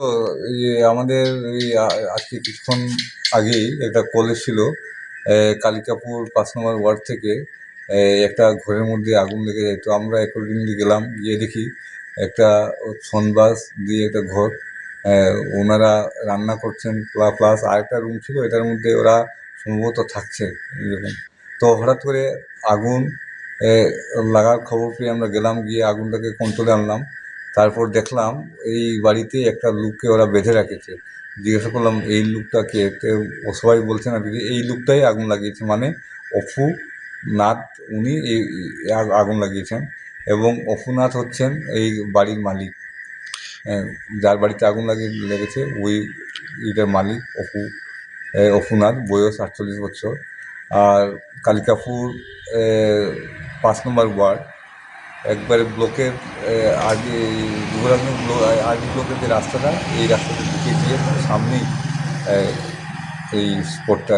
তো আমাদের আজকে কিছুক্ষণ আগেই একটা কল এসেছিল কালিকাপুর 5 নম্বর ওয়ার্ড থেকে। একটা ঘরের মধ্যে আগুন লেগে যায়। তো আমরা অ্যাকর্ডিংলি গেলাম, গিয়ে দেখি একটা সনবাস দিয়ে একটা ঘর, ওনারা রান্না করছেন, প্লাস আরেকটা রুম ছিল, এটার মধ্যে ওরা সম্ভবত থাকছে এরকম। তো হঠাৎ করে আগুন লাগার খবর পেয়ে আমরা গেলাম, গিয়ে আগুনটাকে কন্ট্রোলে আনলাম। তারপর দেখলাম এই বাড়িতে একটা লোককে ওরা বেঁধে রেখেছে। জিজ্ঞাসা করলাম এই লোকটা কে? তো ও সবাই বলছে না দিদি এই লোকটাই আগুন লাগিয়েছে, মানে অপু নাথ, উনি এই আগুন লাগিয়েছেন। এবং অপুনাথ হচ্ছেন এই বাড়ির মালিক। যার বাড়িতে আগুন লেগেছে ওই এটার মালিক অপুনাথ, বয়স 48 বছর। আর কালিকাপুর 5 নম্বর ওয়ার্ড, একবারে ব্লকের আগে যুবরাজগঞ্জ আরবি ব্লকের যে রাস্তাটা, এই রাস্তাটা ঢুকে গিয়ে সামনেই এই স্পটটা।